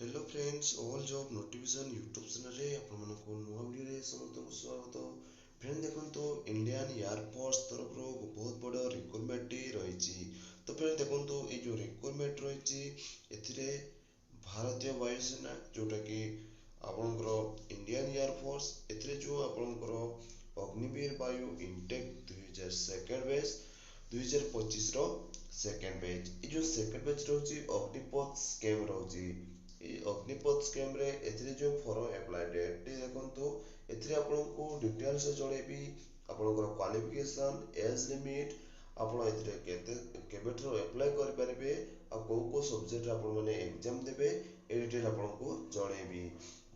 Hello friends all job notification YouTube channel रे आपण को नुआ वीडियो रे समस्त को स्वागत। फ्रेंड देखंतु इंडियन एयर फोर्स तरफ रो बहुत बड़ रिक्रूटमेंट रही। तो फ्रेंड देखंतु ए जो रिक्रूटमेंट रही एथिरे भारतीय वायुसेना जोटा कि आपणकर इंडियन एयर फोर्स एथिरे जो आपणकर अग्निवीर वायु इनटेक 2002 बैच 2025 रो सेकेंड बैच ये जो सेकेंड बैच रोची अग्निपथ स्कीम रोची अग्निपथ स्कीम रे एथिरे जो फॉर्म अप्लाई डेट देखंतु एथिरे आपनको डिटेल्स जणेबी आपनकर क्वालिफिकेशन एज लिमिट आपण एथिरे केते केबेठरो अप्लाई करि परिबे आ को सब्जेक्ट आपण माने एग्जाम देबे ए डिटेल आपनको जणेबी।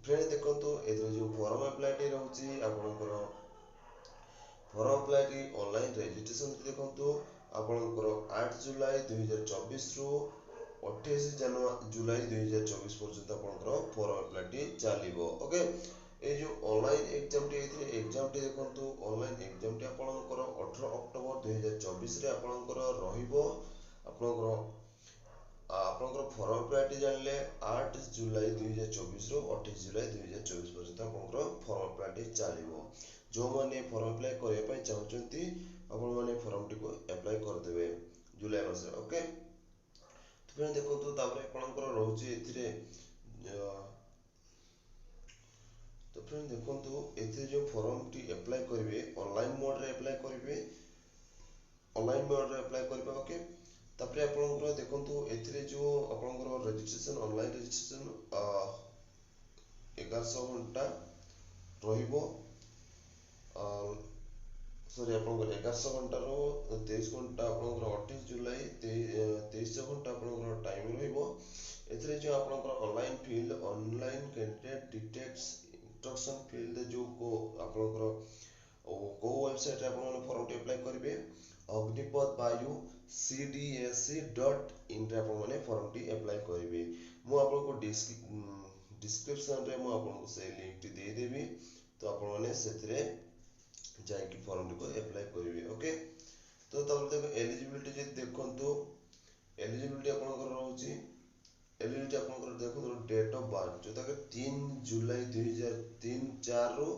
फ्रेंड देखंतु एथिरे जो फॉर्म अप्लाई डे रहउची आपनकर फॉर्म अप्लाई ऑनलाइन रजिस्ट्रेशन देखंतु आपनकर 8 जुलाई 2024 रु 28 जुलाई 2024 पर्यंत आपनकर फॉर्म अप्लाई चलिबो। ओके ए जो ऑनलाइन एग्जाम टी एथिरे एग्जाम टी देखंतु ऑनलाइन एग्जाम टी आपनकर 18 अक्टोबर 2024 रे आपनकर रहिबो। आपनकर फॉर्म अप्लाई जानले 8 जुलाई 2024 रु 28 जुलाई 2024 पर्यंत आपनकर फॉर्म अप्लाई चलिबो। जो माने फॉर्म अप्लाई करबा पई चाहउचंती आपण माने फॉर्म टी को अप्लाई कर देबे जुलाई मास। ओके तो फ्रेंड देखंतु तापरे आपनकर रहउची एथिरे तो फ्रेंड देखंतु एथिरे जो फॉर्म टी अप्लाई करिवे ऑनलाइन मोड रे अप्लाई करिवे ऑनलाइन मोड रे अप्लाई करिवे। ओके तापरे आपनकर देखंतु एथिरे जो आपनकर रजिस्ट्रेशन ऑनलाइन रजिस्ट्रेशन 1100 घंटा रहिबो। सॉरी आपनकर 1100 घंटा रो 23 घंटा आपनकर 28 जुलाई 2300 घंटा आपनकर टाइम रहिबो। एथिरे जो आपनकर online field online candidate details instruction field जो को आपनकर को वेबसाइट रे आपन फॉर्म टी अप्लाई करिवे अग्निपथ वायु cdsc.in रे आपन माने फॉर्म टी अप्लाई करिवे। मु आपन को डिस्क्रिप्शन रे मु आपन को से लिंक टी दे देबी तो आपन माने सेथिरे जाय कि फॉर्म टी को अप्लाई करिवे। ओके तो तब देखो एलिजिबिलिटी जे देखंतु एलिजिबिलिटी आपनकर रहउची एलिजिबिलिटी आपनकर देखंतु डेट ऑफ बर्थ जोता के 3 जुलाई 2003 4 रु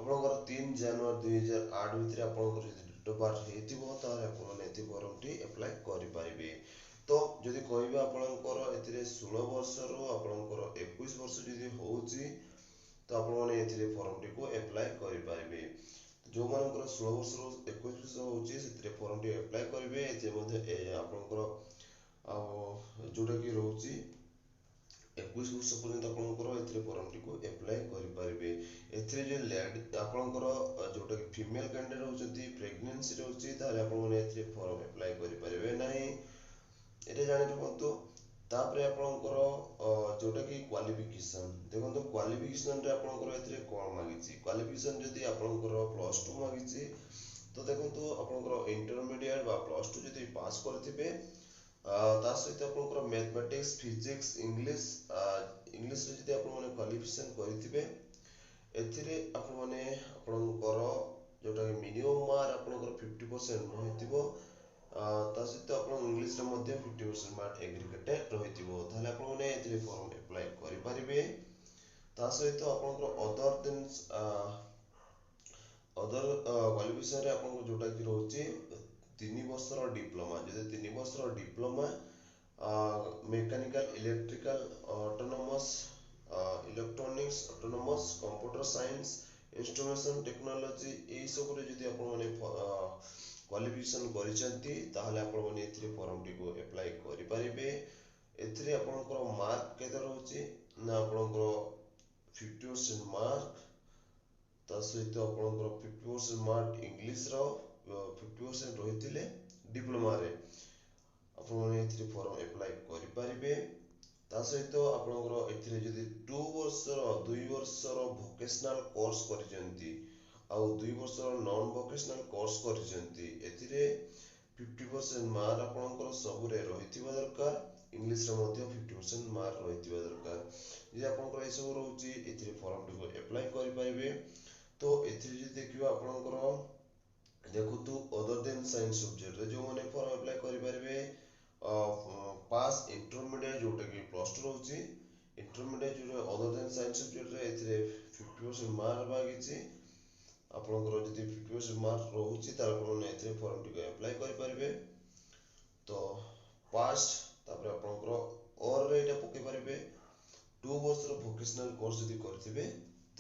आपनकर 3 जनवरी 2008 भितर आपनकर डेट ऑफ बर्थ हेतिबो तारे आपन माने एथि फॉर्म टी अप्लाई करि परिबे। तो जदि कहबे आपनकर एथिरे 16 वर्ष रु आपनकर 21 वर्ष जदि होउची तो आपन माने एथिरे फॉर्म टी को अप्लाई करि परिबे। जो मानकर 16 वर्ष रु 21 वर्ष होउची सेथिरे फॉर्म टी अप्लाई करिवे जे मध्ये आपनकर जोटा कि रहउची 21 वर्ष पर्यंत आपनकर एथिरे फॉर्म टी को अप्लाई करि परिबे। एथिरे जे लेडी आपनकर जोटा कि फीमेल कैंडिडेट रहउचंती प्रेगनेंसी रहउची ताले आपन माने एथिरे फॉर्म अप्लाई करि परिबे नाही एटा जानि रखंतु। तापरे आपनकर जोटा कि क्वालिफिकेशन देखंतु क्वालिफिकेशन रे आपनकर एथिरे कोन मागिची क्वालिफिकेशन जदि आपनकर +2 मागिची तो देखंतु आपनकर इंटरमीडिएट बा +2 जदि पास करथिबे ता सहित आपनकर मैथमेटिक्स फिजिक्स इंग्लिश इंग्लिश रे जदि आपन माने क्वालिफिकेशन करथिबे एथिरे आपन माने आपनकर जोटा कि मिनिमम मार्क आपनकर 50% रहितिबो ता सहित आपन इंग्लिश रे मध्ये 50% मार्क एग्रीगेटेड रहितिबो ताले आपन माने एथिरे फॉर्म अप्लाई करि परिबे। ता सहित आपनकर अदर देन अदर क्वालिफिकेशन रे आपन जोटा कि रहउची 3 वर्षर डिप्लोमा जदि 3 वर्षर diploma mechanical electrical autonomous electronics autonomous computer science instrumentation technology ए सब रे जदि आपन माने क्वालिफिकेशन करिसंती ताहले आपन माने एथिरे फॉर्म टी को अप्लाई करि परिबे। एथिरे आपनकर मार्क केते रहउची ना आपनकर 50% मार्क ता सहित आपनकर 50% मार्क इंग्लिश रो 50% रहितिले डिप्लोमा रे आपन माने एथिरे फॉर्म अप्लाई करि परिबे। ता सहित आपनकर एथिरे जदि 2 वर्षर वोकेशनल कोर्स करिसंती आउ 2 वर्षर नॉन वोकेशनल कोर्स करिसंती एथिरे 50% मार्क आपनकर सब रे रहितिबा दरकार इंग्लिश रे मध्ये 50% मार्क रहितिबा दरकार। जे आपनकर ए सब रहउची एथिरे फॉर्म टी को अप्लाई करि परिबे। तो एथिरे जे देखिबा आपनकर देखुतु अदर देन साइंस सब्जेक्ट रे जो माने फॉर्म अप्लाई करि परिबे पास इंटरमीडिएट जोटा कि +2 रहउची इंटरमीडिएट इंडियन साइंस सब्जेक्ट रे एथिरे 50% मार्क मागिछि आपनकर जदि 50% मार्क रहुछि तार आपण एथिरे फॉर्म टिके अप्लाई करि परिबे तो पास्ट तापर आपनकर और रे एटा पके परिबे 2 वर्ष रो वोकेशनल कोर्स जदि करथिबे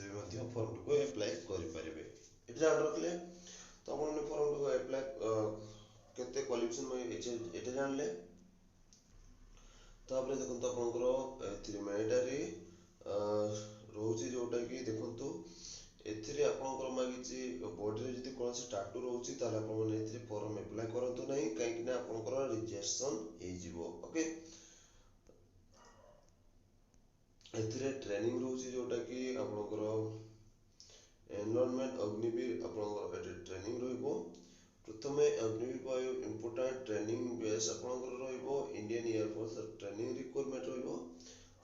तो मध्य फॉर्म टिको अप्लाई करि परिबे एटा जान रखले तो आपण फॉर्म टिको अप्लाई केते क्वालिफिकेशन में एटा जानले तापर देखंतु आपनकर एथिरे मैंडेटरी रहुछि जोटा कि देखंतु एथिरे आपनकर मागिछि बॉडी रे जदि कोनसे टाटू रहुछि ताले आपण माने एथिरे फॉर्म अप्लाई करंतु नाही काहे कि ना आपनकर रिजेक्शन हे जिवो ओके एथिरे ट्रेनिंग रहुछि जोटा कि आपनकर एनवायरनमेंट अग्निवीर आपनकर एटे ट्रेनिंग रहिबो प्रथमे Agniveer bio important training base आपनकर रहिबो Indian air force training requirement रहिबो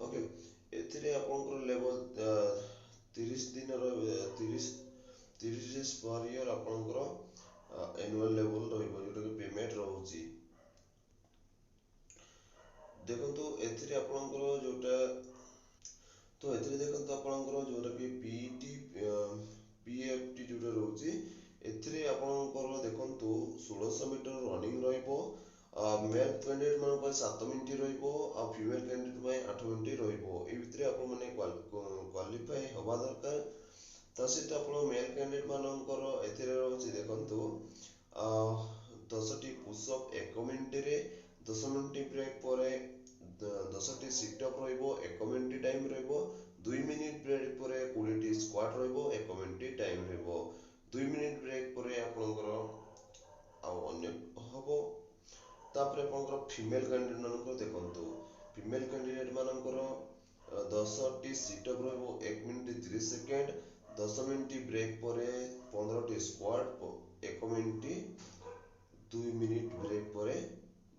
ओके एथिरे आपनकर लेवल 30 दिन रो 30 डेज पर ईयर आपनकर एनुअल लेवल रहिबो जोटा कि पेमेंट रहुछि देखंतु एथिरे आपनकर जोटा तो एथिरे देखंतु आपनकर जोटा कि पीटी पीएफटी जोटा रहुछि एथिरे आपनकर देखंतु 1600 मीटर रनिंग रहिबो मेल कैंडिडेट मान पर 7 मिनिट रहिबो आ फीमेल कैंडिडेट में 8 मिनिट रहिबो ए भितरे आपण माने क्वालिफाई हवा दरकार ता सहित आपण मेल कैंडिडेट मानकर एथिरे रहुछि देखंतु 10 टी पुशअप 1 मिनिट रे 10 मिनिट ब्रेक परे 10 टी सिट अप रहिबो 1 मिनिट टाइम रहिबो 2 मिनिट ब्रेक परे 20 टी स्क्वाट रहिबो 1 मिनिट टाइम रहिबो 2 मिनिट ब्रेक परे आपनकर आ अन्य हबो तापर आपनकर फीमेल कैंडिडेट मानकर देखंतु फीमेल कैंडिडेट मानकर 10 टी सिट अप रहिबो 1 मिनिट 30 सेकंड 10 मिनिट ब्रेक परे 15 टी स्क्वाट 1 मिनिट 2 मिनिट ब्रेक परे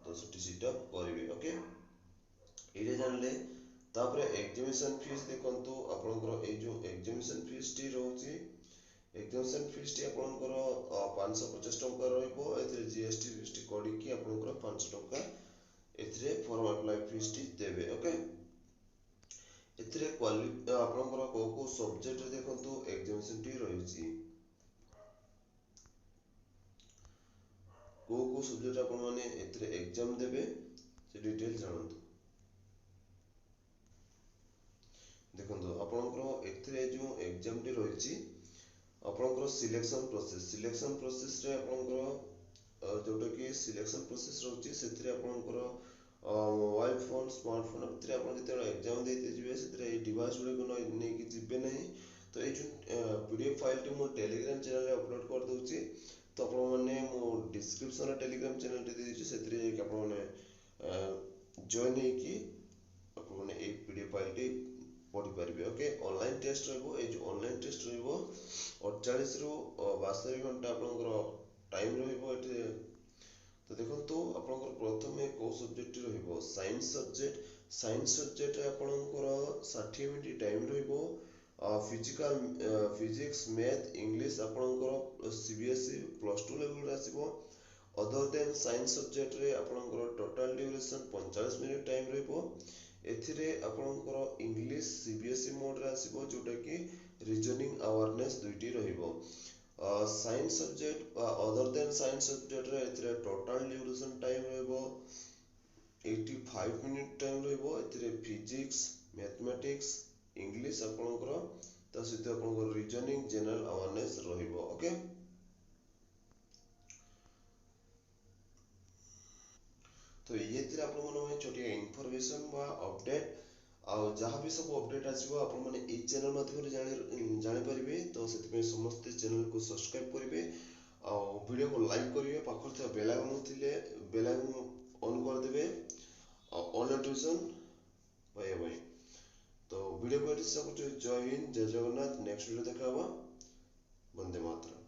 10 टी सिट अप करिवे ओके एजे जानले तापर एग्जामिनेशन फीस देखंतु आपनकर ए जो एग्जामिनेशन फीस टी रहउची एग्जामिनेशन फीस टी आपनकर 550 टका रहइबो एथिरे जीएसटी फीस कडी कि आपनकर 500 टका एथिरे फॉर्म अप्लाई फीस टी देबे ओके एथिरे आपनकर को सब्जेक्ट देखंतु एग्जामिनेशन टी रहउची को सब्जेक्ट आपण माने एथिरे एग्जाम देबे से डिटेल जानंतु देखंतु आपनकर एथिरे जो एग्जाम टी रहिची आपनकर सिलेक्शन प्रोसेस रे आपनकर जोटा कि सिलेक्शन प्रोसेस रहउची सेथिरे आपनकर मोबाइल फोन स्मार्टफोन भितरे आपण जेते एग्जाम देते जिवे सेथिरे ए डिवाइस गुडे को नै कि जिबे नहीं तो ए जो पीडीएफ फाइल टी मो टेलीग्राम चैनल रे अपलोड कर दोची तो आपण माने मो डिस्क्रिप्शन रे टेलीग्राम चैनल टी देछि सेथिरे आपण माने जॉइन हे कि आपण माने ए पीडीएफ फाइल टी पढ़ी पारिबे ओके ऑनलाइन टेस्ट रहबो ए जो ऑनलाइन टेस्ट रहबो 48 रु 62 घंटा आपनकर टाइम रहबो एटे तो देखंतु आपनकर प्रथमे को सब्जेक्ट रहबो साइंस सब्जेक्ट रे आपनकर 60 मिनिट टाइम रहबो फिजिक्स मैथ इंग्लिश आपनकर सीबीएसई +2 लेवल रे आसीबो अदर देन साइंस सब्जेक्ट रे आपनकर टोटल ड्यूरेशन 45 मिनिट टाइम रहबो एथिरे आपनकर इंग्लिश सीबीएसई मोड रे आसीबो जोटा कि रीजनिंग अवेयरनेस दुइटी रहइबो science subject other than science subject रे एथिरे टोटल ड्यूरेशन टाइम रहइबो 85 मिनिट टाइम रहइबो एथिरे फिजिक्स मैथमेटिक्स इंग्लिश आपनकर ता सहित आपनकर रीजनिंग जनरल अवेयरनेस रहइबो ओके तो ये थिरे आपण मन छोटी इन्फॉर्मेशन बा अपडेट आ जहाँ भी सब अपडेट आसीबो आपण माने ए चैनल माध्यम रे जानि परिबे तो सेति पे समस्त चैनल को सब्सक्राइब करिवे आ वीडियो को लाइक करिवे पाखर थे बेल आइकन ऑन कर देबे ऑल नोटिफिकेशन बाय तो वीडियो को एडिट सब जय हिंद जय जगन्नाथ नेक्स्ट वीडियो देखाबा वंदे मातरम।